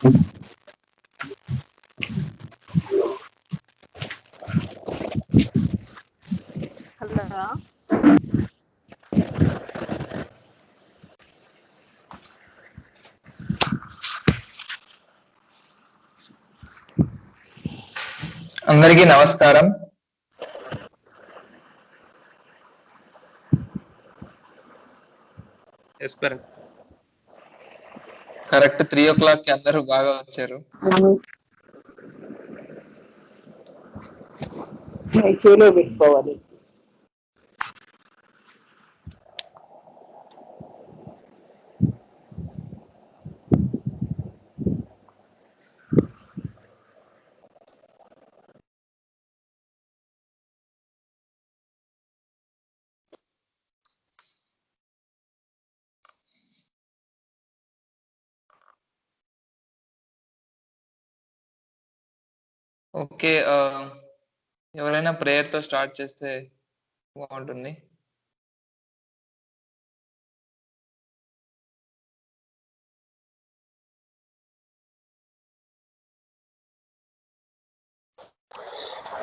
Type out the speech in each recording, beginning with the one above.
Hello అందరికీ నమస్కారం. Correct 3 o'clock కి అందరూ బాగా వచ్చారు. చెవిలో పెట్టుకోవాలి. ఓకే, ఎవరైనా ప్రేయర్ తో స్టార్ట్ చేస్తే బాగుంటుంది.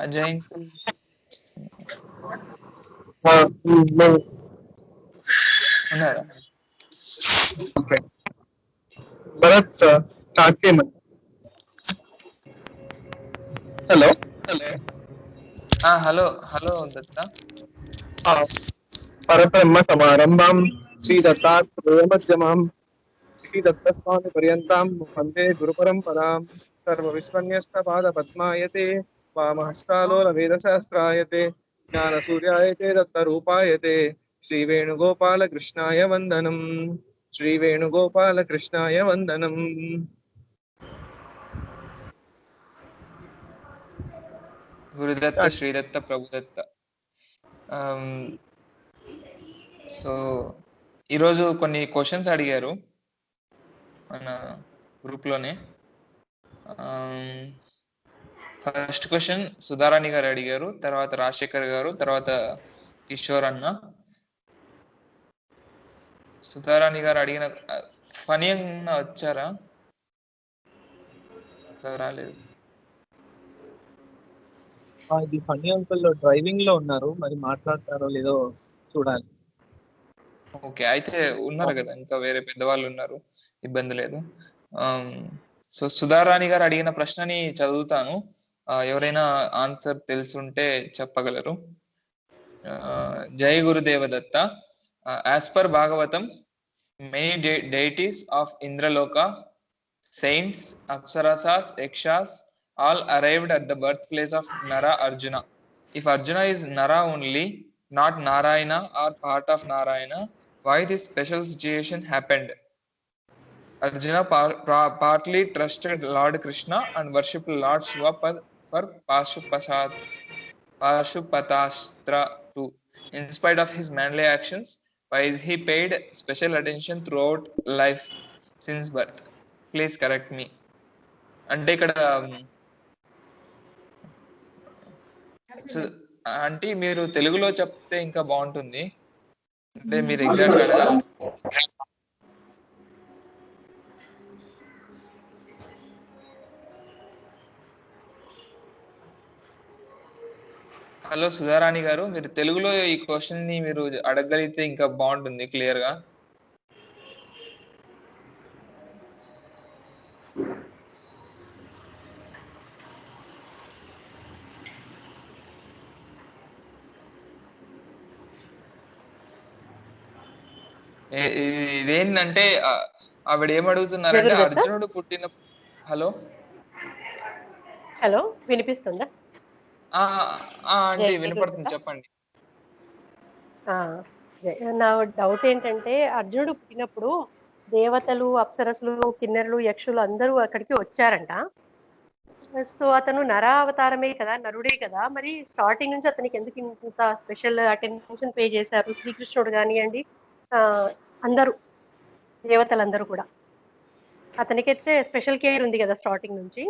అజయ్ ఉన్నారా? భరత్ స్టార్ట్ చేయమని. హలో హలో హలో దత్త. పరబ్రహ్మ సమారంభం శ్రీ దత్తాత్రేయ మధ్యమాం శ్రీ దత్తస్వామి పర్యంతం వందే గురు పరంపరాం సర్వ విశ్వన్యస్త పాద పద్మాయతే వామహస్తాలోల వేద శాస్త్రాయతే జ్ఞాన సూర్యాయతే దత్త రూపాయతే శ్రీ వేణుగోపాల కృష్ణాయ వందనం. శ్రీ వేణుగోపాల కృష్ణాయ వందనం. గురుదత్త, శ్రీదత్త, ప్రభుదత్త. సో ఈరోజు కొన్ని క్వశ్చన్స్ అడిగారు మన గ్రూప్ లోనే. ఫస్ట్ క్వశ్చన్ సుధారాణి గారు అడిగారు, తర్వాత రాజశేఖర్ గారు, తర్వాత కిషోర్ అన్న. సుధారాణి గారు అడిగిన ఫనీ అన్న వచ్చారా? రాలేదు. ఇది ఫన్నీ అంకుల్ డ్రైవింగ్ లో ఉన్నారు, మరి మాట్లాడతారో లేదో చూడాలి. ఓకే, అయితే ఉన్నారు కదా, ఇంకా వేరే పెద్దవాళ్ళు ఉన్నారు, ఇబ్బంది లేదు. సో సుధారాణి గారు అడిగిన ప్రశ్నని చదువుతాను, ఎవరైనా ఆన్సర్ తెలుసుంటే చెప్పగలరు. జై Gurudevadatta. As per Bhagavatam, many deities of Indraloka, saints, apsarasas, yakshas, all arrived at the birthplace of Nara Arjuna. If Arjuna is Nara only, not Narayana or part of Narayana, why this special situation happened? Arjuna partly trusted Lord Krishna and worshipped Lord Shiva for Pashupatastra too. In spite of his manly actions, why he paid special attention throughout life since birth? Please correct me. అంటే ఇక్కడ అంటే మీరు తెలుగులో చెప్తే ఇంకా బాగుంటుంది, అంటే మీరు ఎగ్జాక్ట్ అడగాలి. హలో సుధారాణి గారు, మీరు తెలుగులో ఈ క్వశ్చన్ ని మీరు అడగగలిగితే ఇంకా బాగుంటుంది క్లియర్ గా. ఇదేంటంటే ఆవిడ ఏమడుగుతున్నారంటే అర్జునుడు పుట్టిన. హలో హలో వినిపిస్తుందా? అంటే వినపడుతుంది, చెప్పండి. నా డౌట్ ఏంటంటే, అర్జునుడు పుట్టినప్పుడు దేవతలు, అప్సరసులు, కిన్నెరలు, యక్షులు అందరూ అక్కడికి వచ్చారంట. సో అతను నరావతారమే కదా, నరుడే కదా, మరి స్టార్టింగ్ నుంచి అతనికి ఎందుకు ఇంత స్పెషల్ అటెన్షన్ పే చేశారు? శ్రీకృష్ణుడు కానివ్వండి, అందరూ దేవతలందరూ కూడా, అతనికైతే స్పెషల్ కేర్ ఉంది కదా స్టార్టింగ్ నుంచి.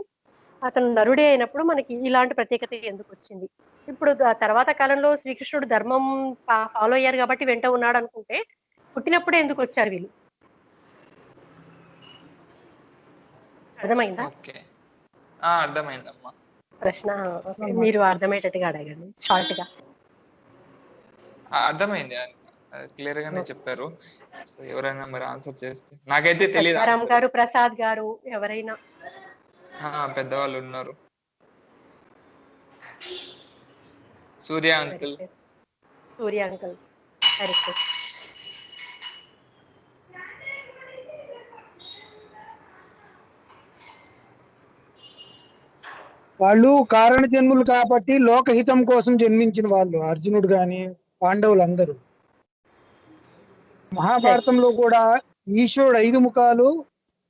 అతను నరుడే అయినప్పుడు మనకి ఇలాంటి ప్రత్యేకత ఎందుకు వచ్చింది? ఇప్పుడు తర్వాత కాలంలో శ్రీకృష్ణుడు ధర్మం ఫాలో అయ్యారు కాబట్టి వెంట ఉన్నాడు అనుకుంటే, పుట్టినప్పుడే ఎందుకు వచ్చారు వీళ్ళు? అర్థమైందా ఓకే. అర్థమైందమ్మా. ప్రశ్న? ఓకే, మీరు అర్థమయ్యేటట్టుగా అడగండి షార్ట్ గా. అర్థమైంది. క్లియర్ గానే చెప్పారు. సో ఎవరైనా మరి ఆన్సర్ చేస్తే, నాకైతే తెలియదు సత్యారాం ఆన్సర్. గారు, ప్రసాద్ గారు, ఎవరైనా. పెద్దవాళ్ళు ఉన్నారు. సూర్య అంకుల్. సూర్య అంకుల్ కరెక్ట్. వాళ్ళు కారణ జన్ములు కాబట్టి లోకహితం కోసం జన్మించిన వాళ్ళు అర్జునుడు గాని పాండవులందరూ. మహాభారతంలో కూడా ఈశ్వరుడు 5 ముఖాలు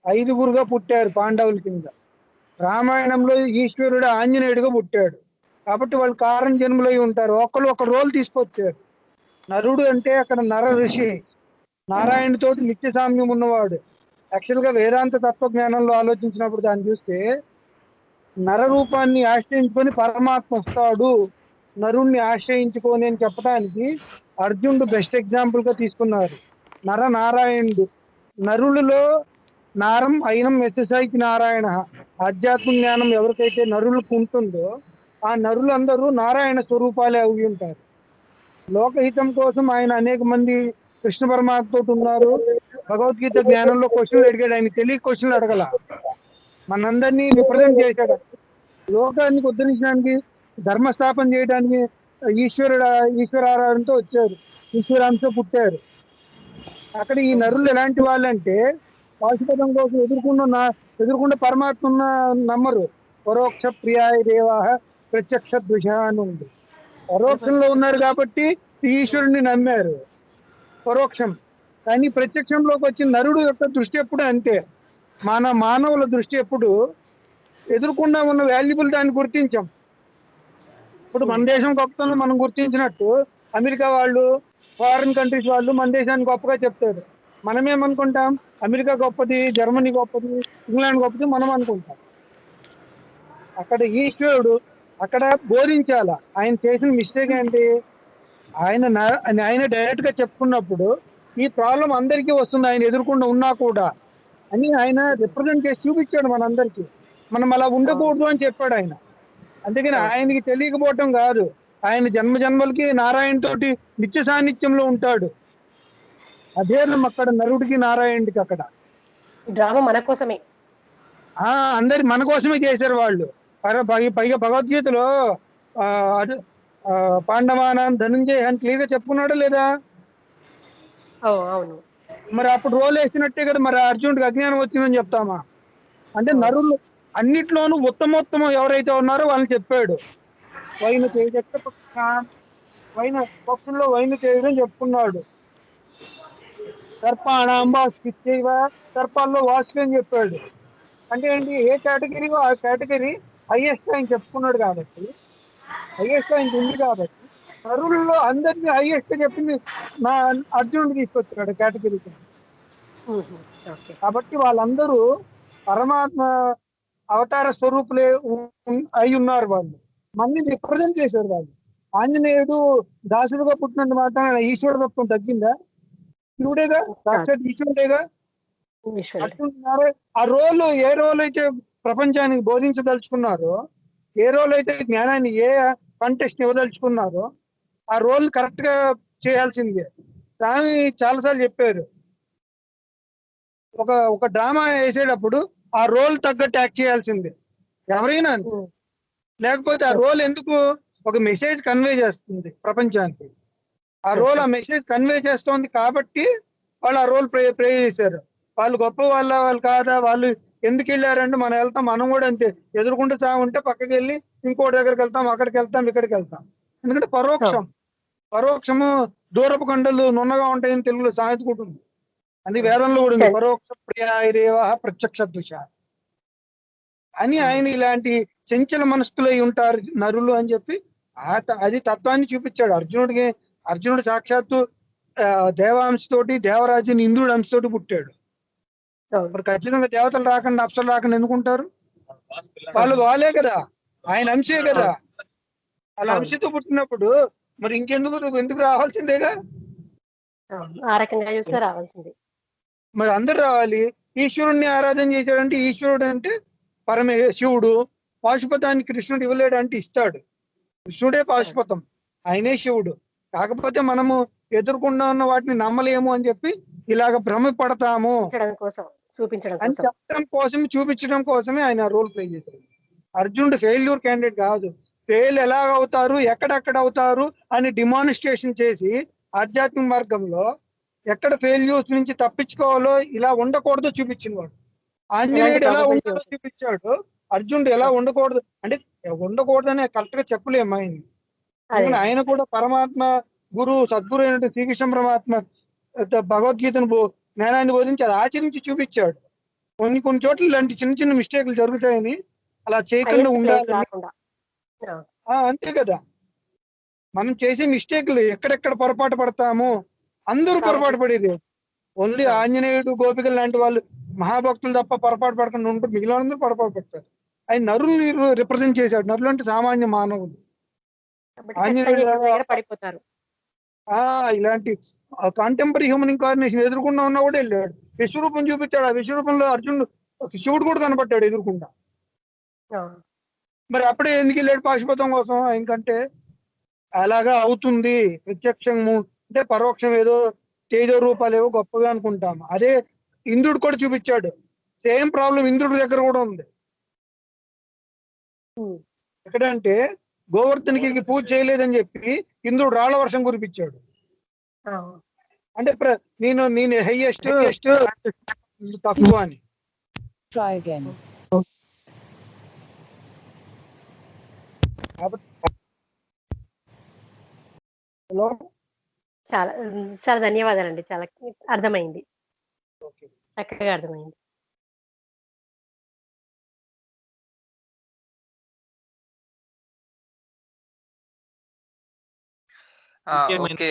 5గురుగా పుట్టారు పాండవుల కింద. రామాయణంలో ఈశ్వరుడు ఆంజనేయుడిగా పుట్టాడు. కాబట్టి వాళ్ళు కారణ జన్ములై ఉంటారు. ఒకళ్ళు ఒక రోల్ తీసుకొచ్చారు. నరుడు అంటే అక్కడ నర ఋషి, నారాయణతోటి నిత్య సామ్యం ఉన్నవాడు. యాక్చువల్గా వేదాంత తత్వజ్ఞానంలో ఆలోచించినప్పుడు దాన్ని చూస్తే నర రూపాన్ని ఆశ్రయించుకొని పరమాత్మ వస్తాడు, నరుణ్ణి ఆశ్రయించుకొని అని చెప్పడానికి అర్జునుడు బెస్ట్ ఎగ్జాంపుల్ గా తీసుకున్నారు. నర నారాయణుడు. నరులలో నారం అయినం ఎస్ఎస్ఐకి నారాయణ. ఆధ్యాత్మిక జ్ఞానం ఎవరికైతే నరులకు ఉంటుందో ఆ నరులందరూ నారాయణ స్వరూపాలే అవి ఉంటారు. లోకహితం కోసం ఆయన అనేక మంది కృష్ణ పరమాత్మతో ఉన్నారు. భగవద్గీత జ్ఞానంలో క్వశ్చన్లు అడిగాడు. ఆయన తెలియ క్వశ్చన్లు అడగల, మనందరినీ రిప్రజెంట్ చేశాడు. లోకాన్ని ఉద్ధరించడానికి, ధర్మస్థాపన చేయడానికి ఈశ్వరారాధనతో వచ్చారు, ఈశ్వరాంశతో పుట్టారు. అక్కడ ఈ నరులు ఎలాంటి వాళ్ళంటే పాశుపదం కోసం ఎదుర్కొన్న పరమాత్మ నమ్మరు. పరోక్ష ప్రియాయ దేవాహ ప్రత్యక్ష ద్విష అని ఉంది. పరోక్షంలో ఉన్నారు కాబట్టి ఈశ్వరుణ్ణి నమ్మారు పరోక్షం. కానీ ప్రత్యక్షంలోకి వచ్చిన నరుడు యొక్క దృష్టి ఎప్పుడు అంతే. మానవుల దృష్టి ఎప్పుడు ఎదుర్కొన్నా ఉన్న వాల్యుబుల్ దాన్ని గుర్తించాం. ఇప్పుడు మన దేశం గొప్పతనం మనం గుర్తించినట్టు అమెరికా వాళ్ళు, ఫారిన్ కంట్రీస్ వాళ్ళు మన దేశాన్ని గొప్పగా చెప్తారు. మనమేమనుకుంటాం, అమెరికా గొప్పది, జర్మనీ గొప్పది, ఇంగ్లాండ్ గొప్పది మనం అనుకుంటాం. అక్కడ ఈశ్వరుడు అక్కడ బోధించాల. ఆయన చేసిన మిస్టేక్ ఏంటి, ఆయన డైరెక్ట్ గా చెప్పుకున్నప్పుడు ఈ ప్రాబ్లం అందరికీ వస్తుంది ఆయన ఎదుర్కొంటూ ఉన్నా కూడా అని ఆయన రిప్రజెంట్ చేసి చూపించాడు మనందరికీ. మనం అలా ఉండకూడదు అని చెప్పాడు ఆయన. అందుకని ఆయనకి తెలియకపోవటం కాదు, ఆయన జన్మలకి నారాయణ తోటి నిత్య సాన్నిధ్యంలో ఉంటాడు. అదే అక్కడ నరుడికి నారాయణుడికి అక్కడ డ్రామా మన కోసమే. అందరి మన కోసమే చేశారు వాళ్ళు. పైగా భగవద్గీతలో పాండవానాం ధనంజయ అని క్లియర్ గా చెప్పుకున్నాడా లేదా? అవును. మరి అప్పుడు రోల్ వేసినట్టే కదా మరి అర్జునుడికి అజ్ఞానం వచ్చిందని చెప్తామా? అంటే నరులు అన్నిట్లోనూ ఉత్తమోత్తమం ఎవరైతే ఉన్నారో వాళ్ళని చెప్పాడు. వైన పక్షుల్లో వైన చేయడం చెప్పుకున్నాడు. సర్పాణాంబా సర్పాల్లో వాసుకి అని చెప్పాడు. అంటే ఏంటి, ఏ కేటగిరీ ఆ కేటగిరీ హైయెస్ట్ ఆయన చెప్పుకున్నాడు కాబట్టి, హైయెస్ట్ ఆయనకి ఉంది కాబట్టి నరుల్లో అందరినీ హైయెస్ట్ చెప్పింది నా అర్జునుడికి తీసుకొచ్చాడు కేటగిరీకి. కాబట్టి వాళ్ళందరూ పరమాత్మ అవతార స్వరూపులే అయి ఉన్నారు. వాళ్ళు మళ్ళీ రిప్రజెంట్ చేశారు. వాళ్ళు ఆంజనేయుడు దాసుడుగా పుట్టినంత మాత్రం ఈశ్వరతత్వం తగ్గిందా? శివుడేగా, సాక్షాత్ ఈశ్వరుడేగా. ఆ రోల్, ఏ రోల్ అయితే ప్రపంచానికి బోధించదలుచుకున్నారో, ఏ రోల్ అయితే జ్ఞానాన్ని, ఏ కంటెస్ట్ ఇవ్వదలుచుకున్నారో ఆ రోల్ కరెక్ట్ గా చేయాల్సిందే. స్వామి చాలాసార్లు చెప్పారు, ఒక డ్రామా వేసేటప్పుడు ఆ రోల్ తగ్గట్టు యాక్ట్ చేయాల్సిందే ఎవరైనా. లేకపోతే ఆ రోల్ ఎందుకు ఒక మెసేజ్ కన్వే చేస్తుంది ప్రపంచానికి. ఆ రోల్ ఆ మెసేజ్ కన్వే చేస్తోంది కాబట్టి వాళ్ళు ఆ రోల్ ప్రే చేశారు. వాళ్ళు గొప్ప వాళ్ళు కాదా, వాళ్ళు ఎందుకు వెళ్ళారంటే మనం వెళ్తాం, మనం కూడా అంతే. ఎదురుకుంటూ ఉంటే పక్కకి వెళ్ళి ఇంకోటి దగ్గరికి వెళ్తాం, అక్కడికి వెళ్తాం, ఇక్కడికి వెళ్తాం. ఎందుకంటే పరోక్షము దూరపు కొండలు నున్నగా ఉంటాయని తెలుగులో సామెత కూడా ఉంది. అది వేదంలో కూడా ఉంది, పరోక్ష ప్రియాయదేవ ప్రత్యక్ష ద్విష అని. ఆయన ఇలాంటి చంచల మనస్కులై ఉంటారు నరులు అని చెప్పి అది తత్వాన్ని చూపించాడు అర్జునుడికి. అర్జునుడు సాక్షాత్తు దేవాంశతోటి, దేవరాజుని ఇంద్రుడు అంశతోటి పుట్టాడు. ఇప్పుడు ఖచ్చితంగా దేవతలు రాకుండా అప్సరలు రాకుండా ఎందుకుంటారు? వాళ్ళే కదా, ఆయన అంశే కదా. వాళ్ళ అంశతో పుట్టినప్పుడు మరి ఎందుకు రావాల్సిందేగా. ఆ రకంగా చూస్తే రావాల్సిందే. మరి అందరు రావాలి. ఈశ్వరుణ్ణి ఆరాధన చేశాడంటే ఈశ్వరుడు అంటే శివుడు. పాశుపతాన్ని కృష్ణుడు ఇవ్వలేడు అంటే ఇస్తాడు. కృష్ణుడే పాశుపతం, ఆయనే శివుడు. కాకపోతే మనము ఎదుర్కొండా ఉన్న వాటిని నమ్మలేము అని చెప్పి ఇలాగ భ్రమ పడతాము అని చెప్పడం కోసం, చూపించడం కోసమే ఆయన రోల్ ప్లే చేశారు. అర్జునుడు ఫెయిల్యూర్ క్యాండిడేట్ కాదు. ఫెయిల్ ఎలాగ అవుతారు, ఎక్కడెక్కడ అవుతారు అని డిమాన్స్ట్రేషన్ చేసి ఆధ్యాత్మిక మార్గంలో ఎక్కడ ఫెయిల్యూర్స్ నుంచి తప్పించుకోవాలో, ఇలా ఉండకూడదో చూపించినవాడు. ఆంజనేయుడు ఎలా ఉండాలో చూపించాడు, అర్జునుడు ఎలా ఉండకూడదు అంటే ఉండకూడదని కరెక్ట్ గా చెప్పలేము ఆయన. ఆయన కూడా పరమాత్మ గురువు, సద్గురు అయినట్టు శ్రీకృష్ణ పరమాత్మ భగవద్గీతను జ్ఞానాన్ని బోధించి అది ఆచరించి చూపించాడు. కొన్ని చోట్ల ఇలాంటి చిన్న చిన్న మిస్టేక్లు జరుగుతాయని అలా చేయకుండా ఉండాలి. అంతే కదా, మనం చేసే మిస్టేక్లు ఎక్కడెక్కడ పొరపాటు పడతాము. అందరూ పొరపాటు పడేది, ఓన్లీ ఆంజనేయుడు గోపికలు లాంటి వాళ్ళు మహాభక్తులు తప్ప పొరపాటు పడకుండా ఉంటారు, మిగిలిన అందరూ పొరపాటు పడతారు. ఆయన నరులు రిప్రజెంట్ చేశాడు. నరులు అంటే సామాన్య మానవులు. ఆంజనేయుడు పడిపోతారు. ఇలాంటి కాంటెంపరీ హ్యూమన్ ఇన్కార్నేషన్ ఎదుర్కొండా ఉన్నా కూడా వెళ్ళాడు. విశ్వరూపం చూపించాడు. ఆ విశ్వరూపంలో అర్జునుడు శివుడు కూడా కనపడ్డాడు ఎదుర్కొండా. మరి అప్పుడే ఎందుకు వెళ్ళాడు పాశుపతం కోసం? ఎందుకంటే అలాగా అవుతుంది. ప్రత్యక్షం అంటే పరోక్షం ఏదో తేజ రూపాలు ఏవో గొప్పగా అనుకుంటాం. అదే ఇంద్రుడు కూడా చూపించాడు. సేమ్ ప్రాబ్లం ఇంద్రుడి దగ్గర కూడా ఉంది. ఎక్కడంటే గోవర్ధనికి పూజ చేయలేదని చెప్పి ఇంద్రుడు రాళ్ల వర్షం కురిపించాడు. అంటే నేను హైయెస్ట్ తక్కువ అని. హలో, చాలా చాలా ధన్యవాదాలండి. చాలా అర్థమైంది, చక్కగా అర్థమైంది. ఓకే,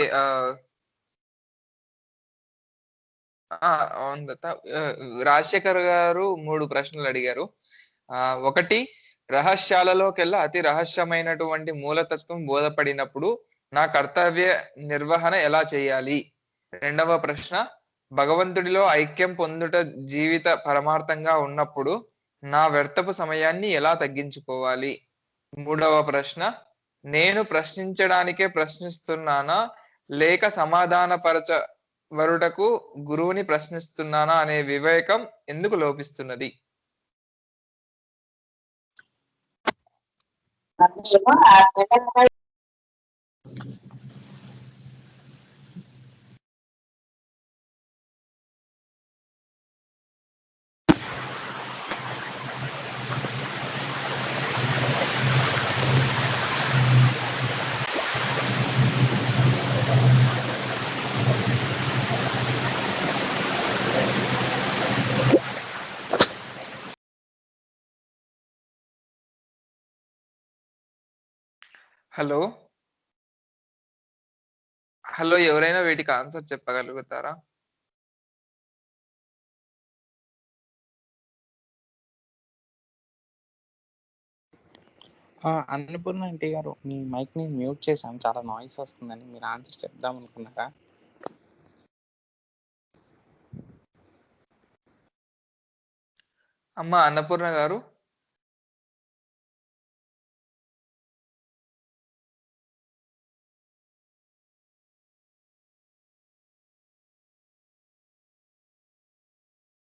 రాజశేఖర్ గారు 3 ప్రశ్నలు అడిగారు. ఒకటి, రహస్యాలలోకెల్లా అతి రహస్యమైనటువంటి మూలతత్వం బోధపడినప్పుడు నా కర్తవ్య నిర్వహణ ఎలా చేయాలి? రెండవ ప్రశ్న, భగవంతుడిలో ఐక్యం పొందుట జీవిత పరమార్థంగా ఉన్నప్పుడు నా వ్యర్థపు సమయాన్ని ఎలా తగ్గించుకోవాలి? మూడవ ప్రశ్న, నేను ప్రశ్నించడానికే ప్రశ్నిస్తున్నానా లేక సమాధానపరచవరుటకు గురువుని ప్రశ్నిస్తున్నానా అనే వివేకం ఎందుకు లోపిస్తున్నది? హలో హలో, ఎవరైనా వీటికి ఆన్సర్ చెప్పగలుగుతారా? అన్నపూర్ణ ఆంటీ గారు, మీ మైక్ ని మ్యూట్ చేశాను, చాలా నాయిస్ వస్తుందని. మీరు ఆన్సర్ చెప్దాం అనుకున్నారా? అమ్మా అన్నపూర్ణ గారు,